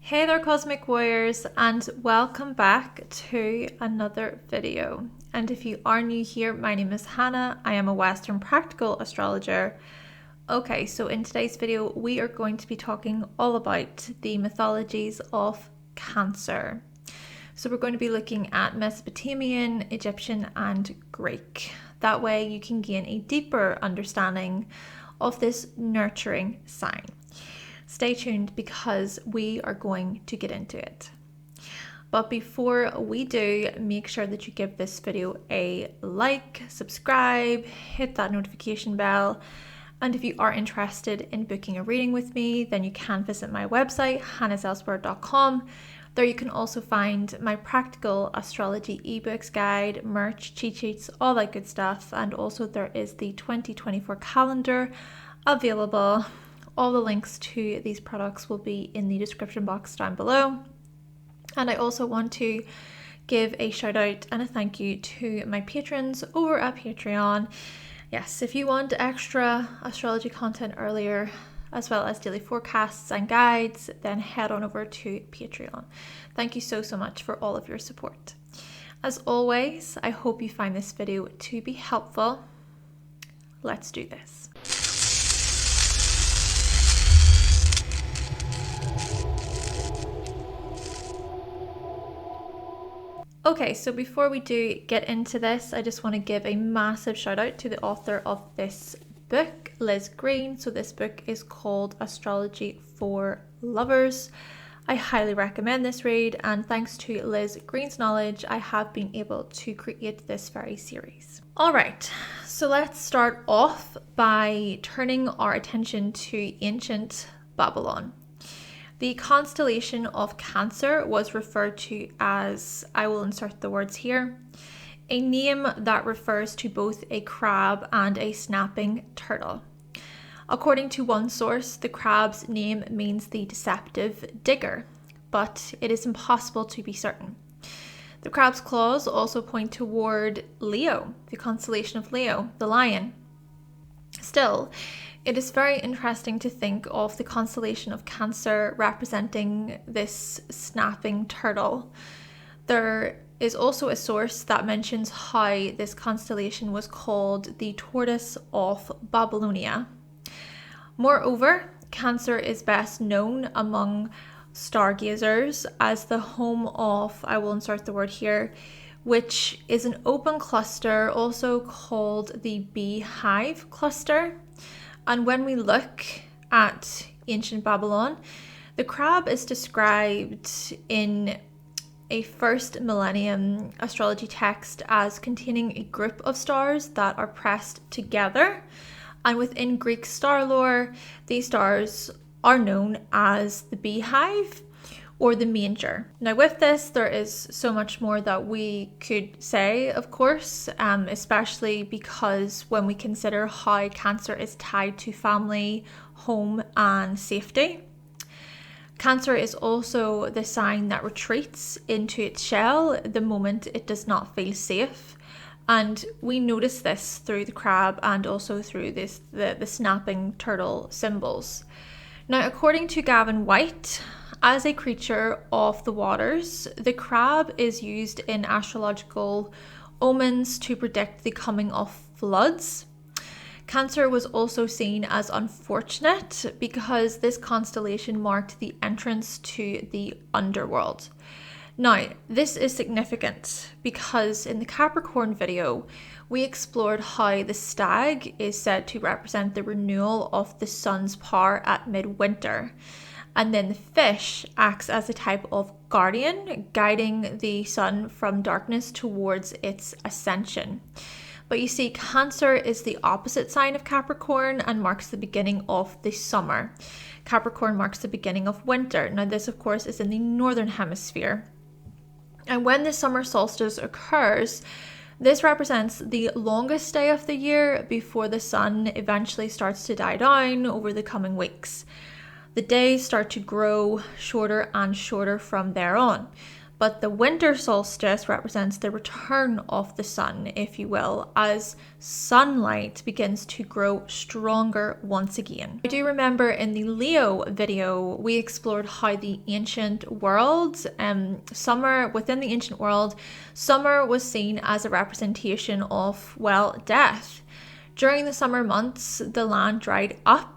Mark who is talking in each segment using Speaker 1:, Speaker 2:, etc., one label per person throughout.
Speaker 1: Hey there Cosmic Warriors, and welcome back to another video. And if you are new here, my name is Hannah. I am a Western Practical Astrologer. Okay, so in today's video we are going to be talking all about the mythologies of Cancer. So we're going to be looking at Mesopotamian, Egyptian and Greek. That way you can gain a deeper understanding of this nurturing sign. Stay tuned because we are going to get into it. But before we do, make sure that you give this video a like, subscribe, hit that notification bell. And if you are interested in booking a reading with me, then you can visit my website, hannahselsewhere.com. There you can also find my practical astrology ebooks guide, merch, cheat sheets, all that good stuff. And also there is the 2024 calendar available. All the links to these products will be in the description box down below. And I also want to give a shout out and a thank you to my patrons over at Patreon. Yes, if you want extra astrology content earlier, as well as daily forecasts and guides, then head on over to Patreon. Thank you so much for all of your support. As always, I hope you find this video to be helpful. Let's do this. Okay, so before we do get into this, I just want to give a massive shout out to the author of this book, Liz Greene. So this book is called Astrology for Lovers. I highly recommend this read, and thanks to Liz Greene's knowledge, I have been able to create this very series. All right, so let's start off by turning our attention to ancient Babylon. The constellation of Cancer was referred to as, I will insert the words here, a name that refers to both a crab and a snapping turtle. According to one source, the crab's name means the deceptive digger, but it is impossible to be certain. The crab's claws also point toward Leo, the constellation of Leo, the lion. Still, it is very interesting to think of the constellation of Cancer representing this snapping turtle. There is also a source that mentions how this constellation was called the Tortoise of Babylonia. Moreover, Cancer is best known among stargazers as the home of, I will insert the word here, which is an open cluster, also called the beehive cluster. And when we look at ancient Babylon, the crab is described in a first millennium astrology text as containing a group of stars that are pressed together. And within Greek star lore, these stars are known as the beehive or the manger. Now with this, there is so much more that we could say, of course, especially because when we consider how Cancer is tied to family, home and safety. Cancer is also the sign that retreats into its shell the moment it does not feel safe. And we notice this through the crab and also through the snapping turtle symbols. Now, according to Gavin White, as a creature of the waters, the crab is used in astrological omens to predict the coming of floods. Cancer was also seen as unfortunate because this constellation marked the entrance to the underworld. Now, this is significant because in the Capricorn video, we explored how the stag is said to represent the renewal of the sun's power at midwinter. And then the fish acts as a type of guardian, guiding the sun from darkness towards its ascension. But you see, Cancer is the opposite sign of Capricorn and marks the beginning of the summer. Capricorn marks the beginning of winter. Now this, of course, is in the northern hemisphere. And when the summer solstice occurs, this represents the longest day of the year before the sun eventually starts to die down over the coming weeks. The days start to grow shorter and shorter from there on. But the winter solstice represents the return of the sun, if you will, as sunlight begins to grow stronger once again. I do remember in the Leo video, we explored how the ancient world, within the ancient world, summer was seen as a representation of, well, death. During the summer months, the land dried up.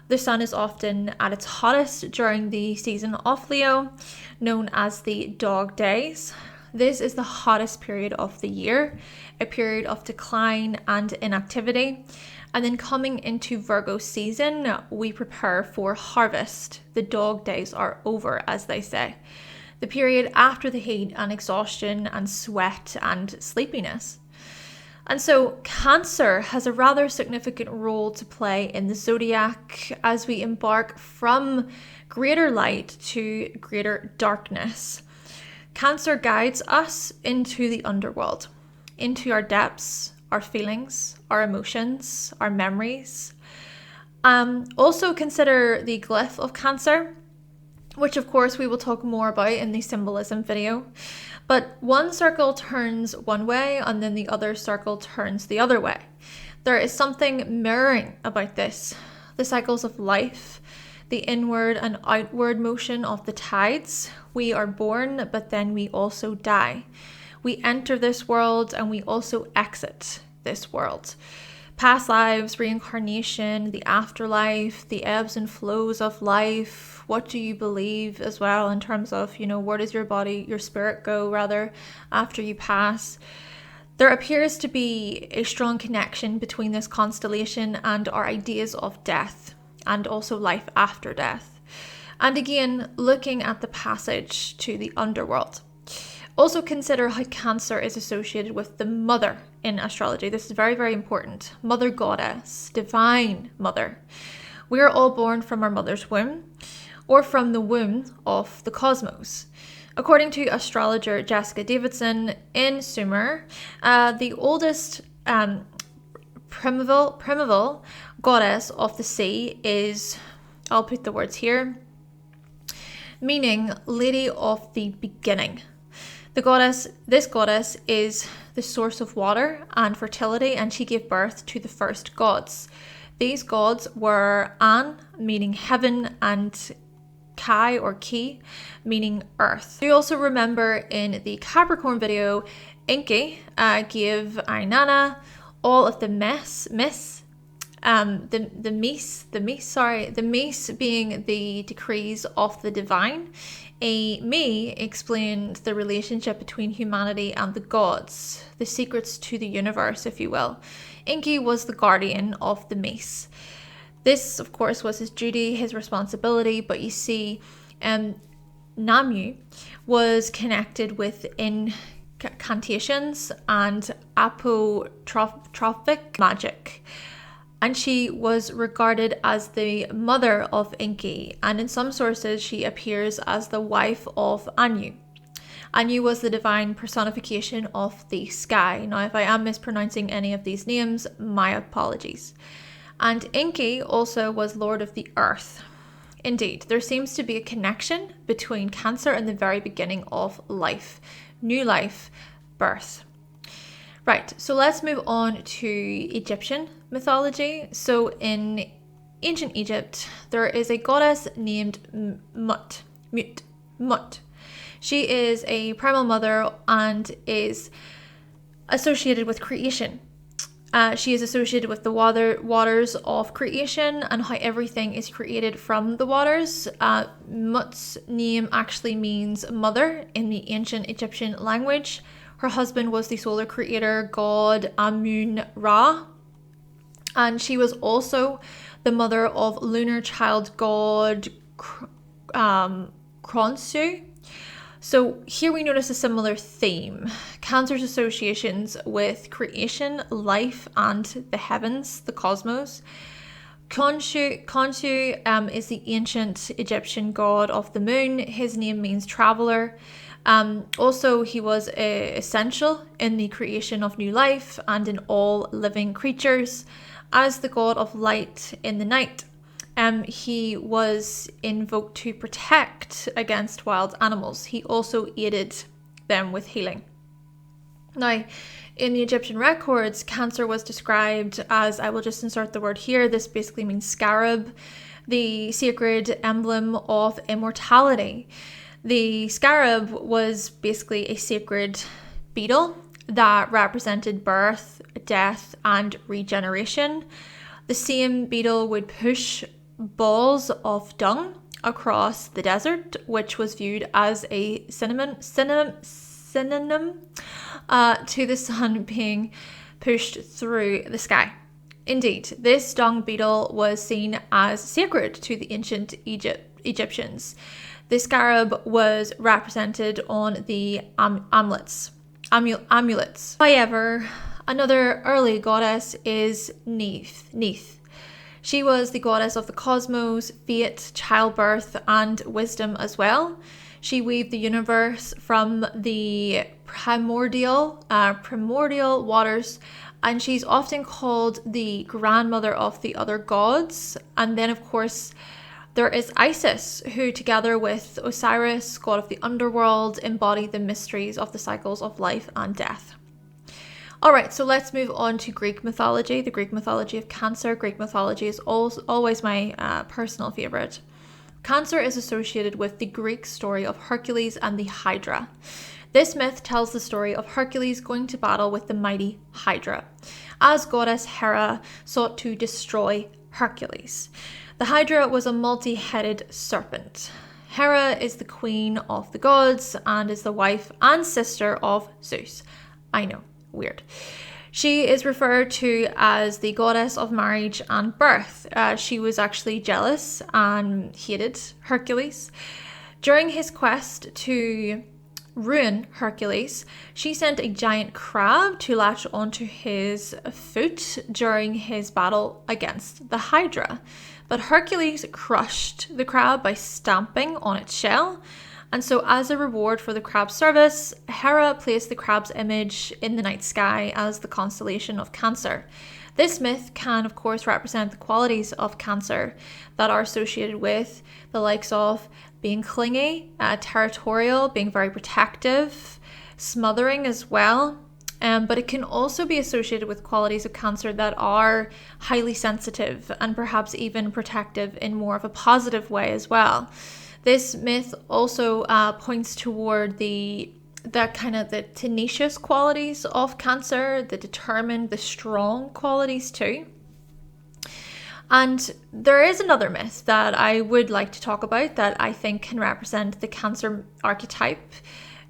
Speaker 1: The sun is often at its hottest during the season of Leo, known as the dog days. This is the hottest period of the year, a period of decline and inactivity. And then coming into Virgo season, we prepare for harvest. The dog days are over, as they say. The period after the heat and exhaustion and sweat and sleepiness. And so Cancer has a rather significant role to play in the zodiac as we embark from greater light to greater darkness. Cancer guides us into the underworld, into our depths, our feelings, our emotions, our memories. Also consider the glyph of Cancer, which of course we will talk more about in the symbolism video. But one circle turns one way and then the other circle turns the other way. There is something mirroring about this. The cycles of life, the inward and outward motion of the tides. We are born, but then we also die. We enter this world and we also exit this world. Past lives, reincarnation, the afterlife, the ebbs and flows of life. What do you believe as well in terms of, where does your spirit go rather after you pass? There appears to be a strong connection between this constellation and our ideas of death and also life after death. And again, looking at the passage to the underworld. Also consider how Cancer is associated with the mother in astrology. This is very, very important. Mother goddess, divine mother. We are all born from our mother's womb or from the womb of the cosmos. According to astrologer Jessica Davidson in Sumer, the oldest primeval goddess of the sea is, I'll put the words here, meaning lady of the beginning. This goddess is the source of water and fertility, and she gave birth to the first gods. These gods were An, meaning heaven, and Kai or Ki, meaning earth. You also remember in the Capricorn video, Enki gave Ainana all of the mess the mace being the decrees of the divine. A me explained the relationship between humanity and the gods, the secrets to the universe, if you will. Enki was the guardian of the mace. This, of course, was his duty, his responsibility, but you see, Namu was connected with incantations and apotrophic magic. And she was regarded as the mother of Enki, and in some sources she appears as the wife of Anu. Anu was the divine personification of the sky. Now, if I am mispronouncing any of these names, my apologies. And Enki also was lord of the earth. Indeed, there seems to be a connection between Cancer and the very beginning of life, new life, birth. Right, so let's move on to Egyptian mythology. So in ancient Egypt, there is a goddess named Mut. She is a primal mother and is associated with creation. She is associated with the waters of creation and how everything is created from the waters. Mut's name actually means mother in the ancient Egyptian language. Her husband was the solar creator god Amun-Ra, and she was also the mother of lunar child god Khonsu. So here we notice a similar theme. Cancer's associations with creation, life, and the heavens, the cosmos. Khonsu is the ancient Egyptian god of the moon. His name means traveler. Also, he was essential in the creation of new life and in all living creatures as the god of light in the night. he was invoked to protect against wild animals. He also aided them with healing. Now, in the Egyptian records, Cancer was described as, I will just insert the word here, this basically means scarab, the sacred emblem of immortality. The scarab was basically a sacred beetle that represented birth, death, and regeneration. The same beetle would push balls of dung across the desert, which was viewed as a synonym to the sun being pushed through the sky. Indeed, this dung beetle was seen as sacred to the ancient Egyptians. The scarab was represented on the amulets. However, another early goddess is Neith. She was the goddess of the cosmos, fate, childbirth, and wisdom as well. She weaved the universe from the primordial waters, and she's often called the grandmother of the other gods. And then, of course, there is Isis, who together with Osiris, god of the underworld, embody the mysteries of the cycles of life and death. All right, so let's move on to Greek mythology, the Greek mythology of Cancer. Greek mythology is always my personal favorite. Cancer is associated with the Greek story of Hercules and the Hydra. This myth tells the story of Hercules going to battle with the mighty Hydra, as goddess Hera sought to destroy Hercules. The Hydra was a multi-headed serpent. Hera is the queen of the gods and is the wife and sister of Zeus. I know, weird. She is referred to as the goddess of marriage and birth. She was actually jealous and hated Hercules. During his quest to ruin Hercules, she sent a giant crab to latch onto his foot during his battle against the Hydra. But Hercules crushed the crab by stamping on its shell. And so as a reward for the crab's service, Hera placed the crab's image in the night sky as the constellation of Cancer. This myth can, of course, represent the qualities of Cancer that are associated with the likes of being clingy, territorial, being very protective, smothering as well. But it can also be associated with qualities of Cancer that are highly sensitive and perhaps even protective in more of a positive way as well. This myth also points toward the tenacious qualities of Cancer, the determined, the strong qualities too. And there is another myth that I would like to talk about that I think can represent the Cancer archetype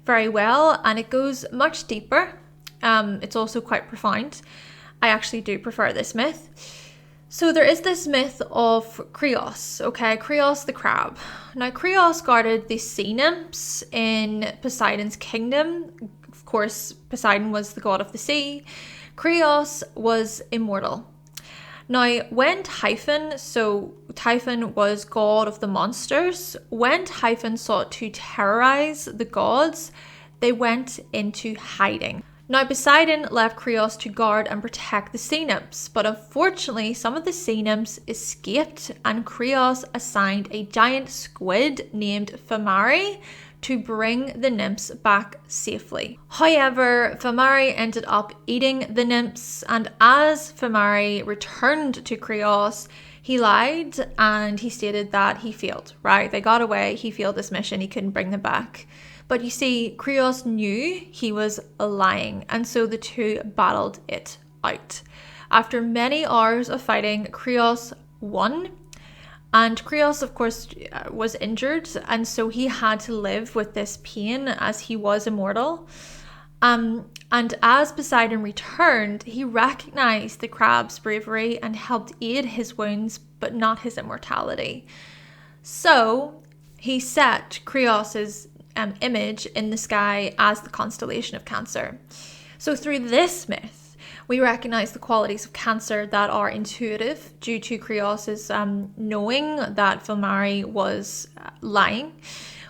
Speaker 1: very well, and it goes much deeper. It's also quite profound. I actually do prefer this myth. So there is this myth of Krios, okay? Krios the crab. Now, Krios guarded the sea nymphs in Poseidon's kingdom. Of course, Poseidon was the god of the sea. Krios was immortal. Now, when Typhon was god of the monsters, when Typhon sought to terrorize the gods, they went into hiding. Now, Poseidon left Krios to guard and protect the sea nymphs, but unfortunately, some of the sea nymphs escaped, and Krios assigned a giant squid named Famari to bring the nymphs back safely. However, Famari ended up eating the nymphs, and as Famari returned to Krios, he lied and he stated that he failed, right? They got away, he failed this mission, he couldn't bring them back. But you see, Krios knew he was lying, and so the two battled it out. After many hours of fighting, Krios won, and Krios, of course, was injured, and so he had to live with this pain as he was immortal. And as Poseidon returned, he recognized the crab's bravery and helped aid his wounds, but not his immortality. So he set Krios's image in the sky as the constellation of Cancer. So through this myth, we recognize the qualities of Cancer that are intuitive due to Krios's knowing that Filmari was lying.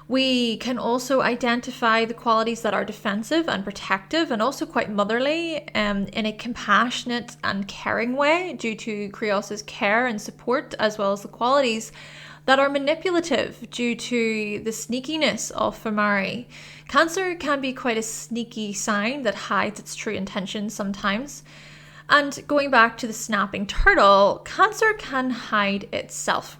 Speaker 1: We can also identify the qualities that are defensive and protective and also quite motherly in a compassionate and caring way due to Krios's care and support, as well as the qualities that are manipulative due to the sneakiness of Femari. Cancer can be quite a sneaky sign that hides its true intentions sometimes. And going back to the snapping turtle, Cancer can hide itself.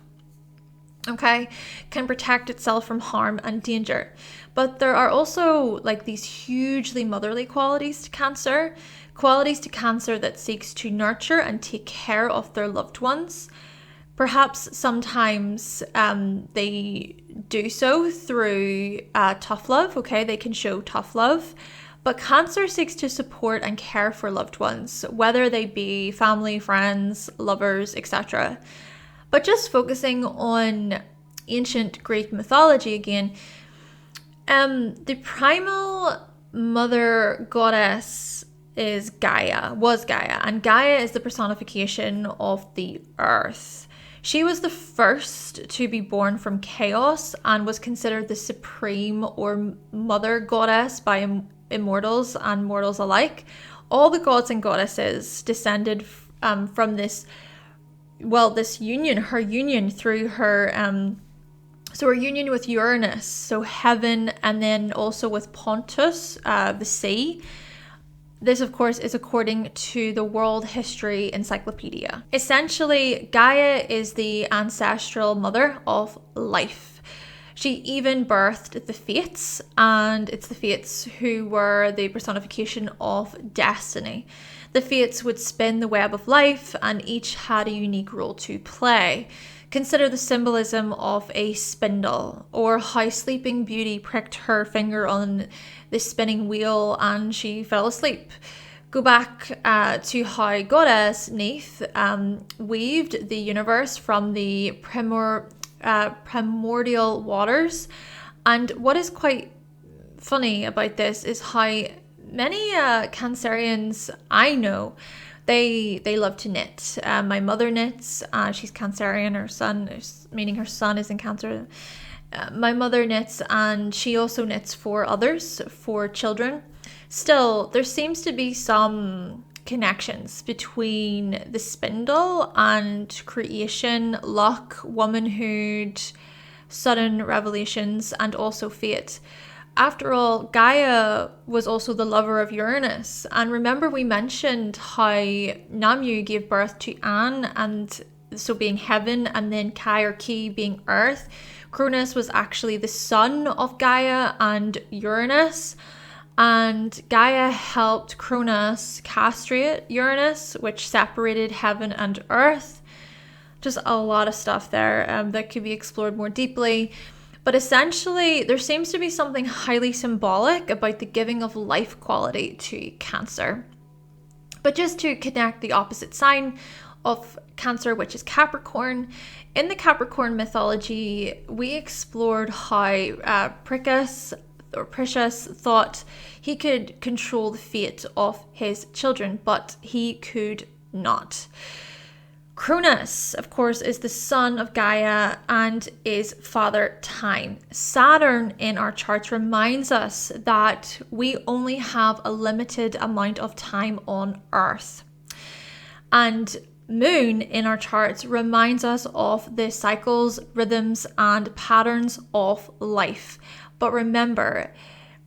Speaker 1: Okay, can protect itself from harm and danger. But there are also like these hugely motherly qualities to Cancer that seeks to nurture and take care of their loved ones. Perhaps sometimes they do so through tough love, okay? They can show tough love. But Cancer seeks to support and care for loved ones, whether they be family, friends, lovers, etc. But just focusing on ancient Greek mythology again, the primal mother goddess was Gaia, and Gaia is the personification of the earth. She was the first to be born from chaos and was considered the supreme or mother goddess by immortals and mortals alike. All the gods and goddesses descended from this union, her union through her, so her union with Uranus, so heaven, and then also with Pontus, the sea. This, of course, is according to the World History Encyclopedia. Essentially, Gaia is the ancestral mother of life. She even birthed the Fates, and it's the Fates who were the personification of destiny. The Fates would spin the web of life, and each had a unique role to play. Consider the symbolism of a spindle, or how Sleeping Beauty pricked her finger on the spinning wheel and she fell asleep. Go back to how goddess Neith weaved the universe from the primordial waters. And what is quite funny about this is how many Cancerians I know, they love to knit. My mother knits. She's Cancerian. Her son, meaning her son, is in Cancer. My mother knits, and she also knits for others, for children. Still, there seems to be some connections between the spindle and creation, luck, womanhood, sudden revelations, and also fate. After all, Gaia was also the lover of Uranus. And remember, we mentioned how Namu gave birth to An, and so being heaven, and then Kai or Ki being earth. Cronus was actually the son of Gaia and Uranus. And Gaia helped Cronus castrate Uranus, which separated heaven and earth. Just a lot of stuff there that could be explored more deeply. But essentially, there seems to be something highly symbolic about the giving of life quality to Cancer. But just to connect the opposite sign of Cancer, which is Capricorn, in the Capricorn mythology, we explored how Pricius thought he could control the fate of his children, but he could not. Cronus, of course, is the son of Gaia and is Father Time. Saturn in our charts reminds us that we only have a limited amount of time on Earth. And Moon in our charts reminds us of the cycles, rhythms, and patterns of life. But remember,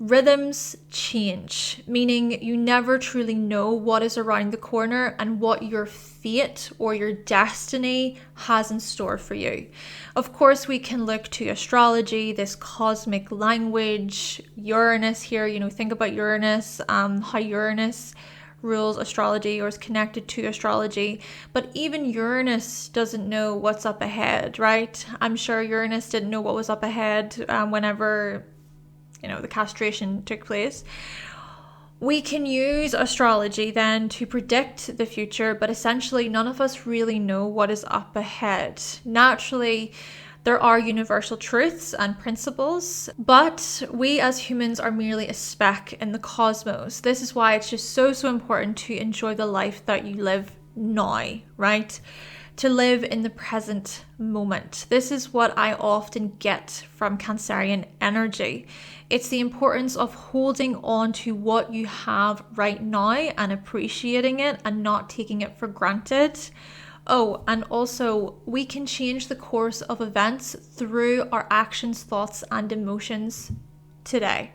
Speaker 1: rhythms change, meaning you never truly know what is around the corner and what your fate or your destiny has in store for you. Of course, we can look to astrology, this cosmic language, Uranus here, think about Uranus, how Uranus rules astrology or is connected to astrology. But even Uranus doesn't know what's up ahead, right? I'm sure Uranus didn't know what was up ahead whenever the castration took place. We can use astrology then to predict the future, but essentially none of us really know what is up ahead. Naturally, there are universal truths and principles, but we as humans are merely a speck in the cosmos. This is why it's just so important to enjoy the life that you live now, right? to live in the present moment. This is what I often get from Cancerian energy. It's the importance of holding on to what you have right now and appreciating it and not taking it for granted. Oh, and also we can change the course of events through our actions, thoughts, and emotions today.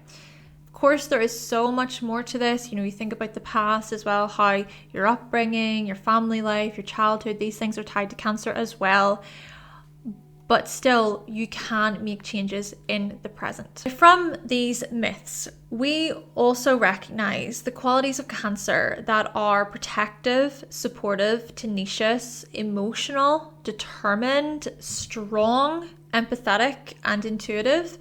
Speaker 1: Of course, there is so much more to this. You think about the past as well, how your upbringing, your family life, your childhood, these things are tied to Cancer as well. But still, you can make changes in the present. From these myths, we also recognize the qualities of Cancer that are protective, supportive, tenacious, emotional, determined, strong, empathetic, and intuitive.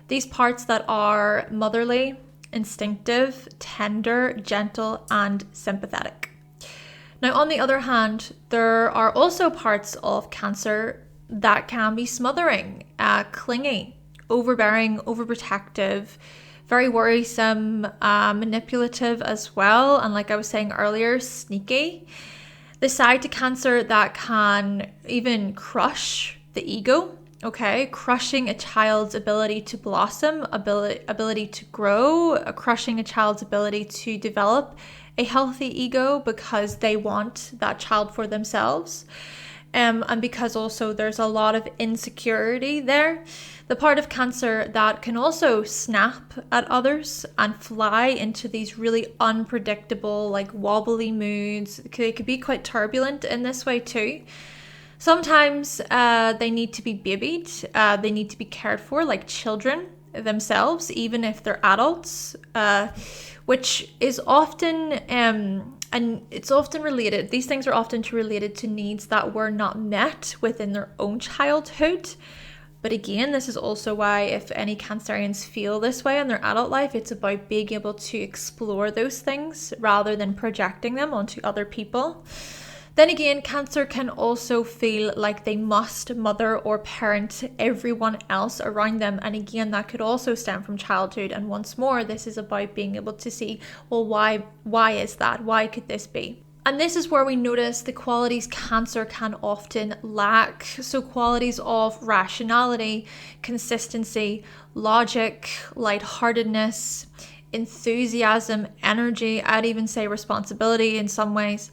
Speaker 1: These parts that are motherly, instinctive, tender, gentle, and sympathetic. Now, on the other hand, there are also parts of Cancer that can be smothering, clingy, overbearing, overprotective, very worrisome, manipulative as well. And like I was saying earlier, sneaky. The side to Cancer that can even crush the ego. Okay, crushing a child's ability to blossom, ability to grow, crushing a child's ability to develop a healthy ego because they want that child for themselves. And because also there's a lot of insecurity there. The part of Cancer that can also snap at others and fly into these really unpredictable, like wobbly moods. They could be quite turbulent in this way too. Sometimes they need to be babied, they need to be cared for like children themselves, even if they're adults, which is often, and it's often related, these things are often related to needs that were not met within their own childhood. But again, this is also why if any Cancerians feel this way in their adult life, it's about being able to explore those things rather than projecting them onto other people. Then again, Cancer can also feel like they must mother or parent everyone else around them. And again, that could also stem from childhood. And once more, this is about being able to see, well, why is that? Why could this be? And this is where we notice the qualities Cancer can often lack. So qualities of rationality, consistency, logic, lightheartedness, enthusiasm, energy, I'd even say responsibility in some ways.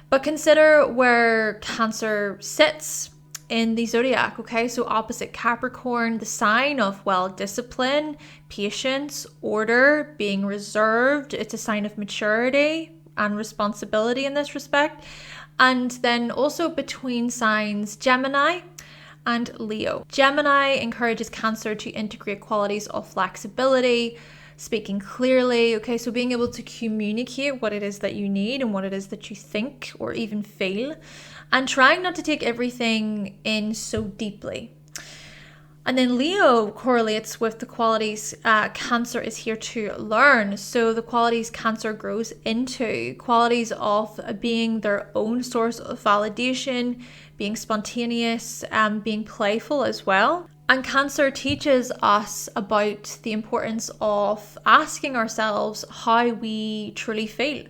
Speaker 1: But consider where Cancer sits in the zodiac, okay? So opposite Capricorn, the sign of, well, discipline, patience, order, being reserved. It's a sign of maturity and responsibility in this respect. And then also between signs Gemini and Leo. Gemini encourages Cancer to integrate qualities of flexibility, speaking clearly, okay, so being able to communicate what it is that you need and what it is that you think or even feel, and trying not to take everything in so deeply. And then Leo correlates with the qualities Cancer is here to learn. So the qualities Cancer grows into, qualities of being their own source of validation, being spontaneous, being playful as well. And Cancer teaches us about the importance of asking ourselves how we truly feel,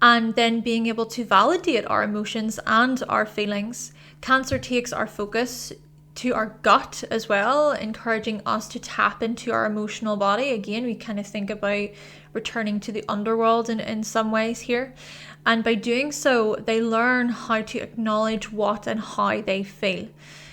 Speaker 1: and then being able to validate our emotions and our feelings. Cancer takes our focus to our gut as well, encouraging us to tap into our emotional body. Again, we kind of think about returning to the underworld in some ways here. And by doing so, they learn how to acknowledge what and how they feel.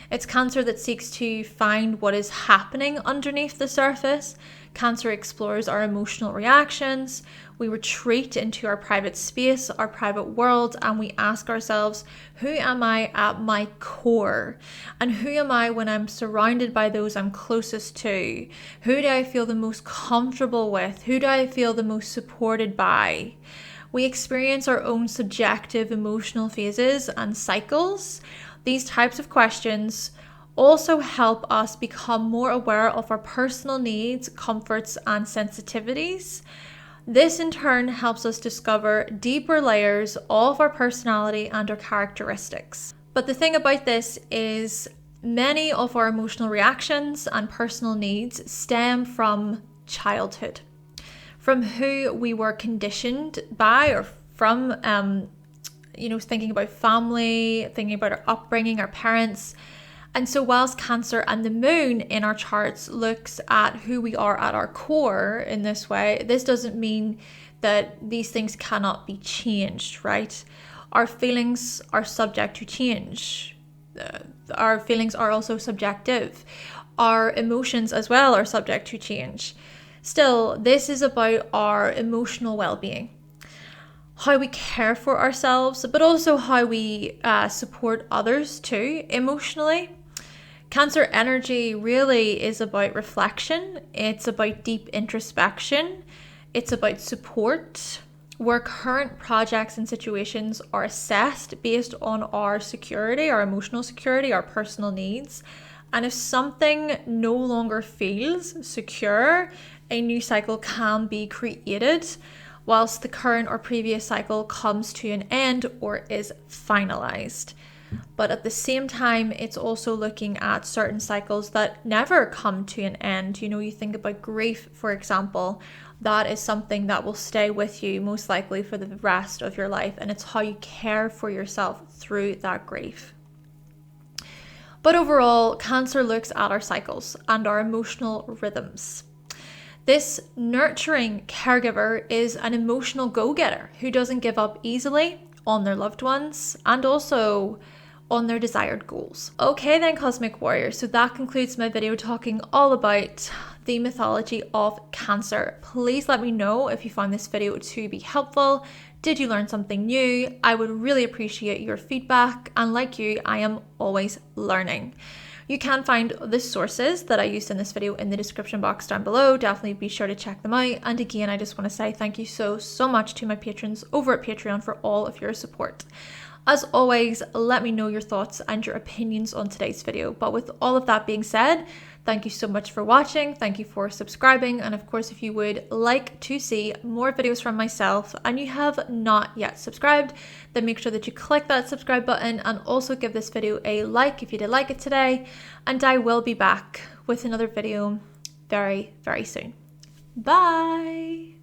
Speaker 1: It's Cancer that seeks to find what is happening underneath the surface. Cancer explores our emotional reactions. We retreat into our private space, our private world, and we ask ourselves, who am I at my core? And who am I when I'm surrounded by those I'm closest to? Who do I feel the most comfortable with? Who do I feel the most supported by? We experience our own subjective emotional phases and cycles. These types of questions also help us become more aware of our personal needs, comforts, and sensitivities. This in turn helps us discover deeper layers of our personality and our characteristics. But the thing about this is many of our emotional reactions and personal needs stem from childhood, from who we were conditioned by, or from thinking about family, thinking about our upbringing, our parents. And so whilst Cancer and the moon in our charts looks at who we are at our core in this way, this doesn't mean that these things cannot be changed, right? Our feelings are subject to change. Our feelings are also subjective. Our emotions as well are subject to change. Still, this is about our emotional well-being, how we care for ourselves, but also how we support others too emotionally. Cancer energy really is about reflection. It's about deep introspection. It's about support, where current projects and situations are assessed based on our security, our emotional security, our personal needs. And if something no longer feels secure, a new cycle can be created, whilst the current or previous cycle comes to an end or is finalized. But at the same time, it's also looking at certain cycles that never come to an end. You think about grief, for example. That is something that will stay with you most likely for the rest of your life, and it's how you care for yourself through that grief. But overall, Cancer looks at our cycles and our emotional rhythms. This nurturing caregiver is an emotional go-getter who doesn't give up easily on their loved ones and also on their desired goals. Okay then, Cosmic Warriors, so that concludes my video talking all about the mythology of Cancer. Please let me know if you found this video to be helpful. Did you learn something new? I would really appreciate your feedback, and like you, I am always learning. You can find the sources that I used in this video in the description box down below. Definitely be sure to check them out. And again, I just want to say thank you so much to my patrons over at Patreon for all of your support. As always, let me know your thoughts and your opinions on today's video. But with all of that being said, thank you so much for watching. Thank you for subscribing. And of course, if you would like to see more videos from myself and you have not yet subscribed, then make sure that you click that subscribe button and also give this video a like if you did like it today. And I will be back with another video very soon. Bye.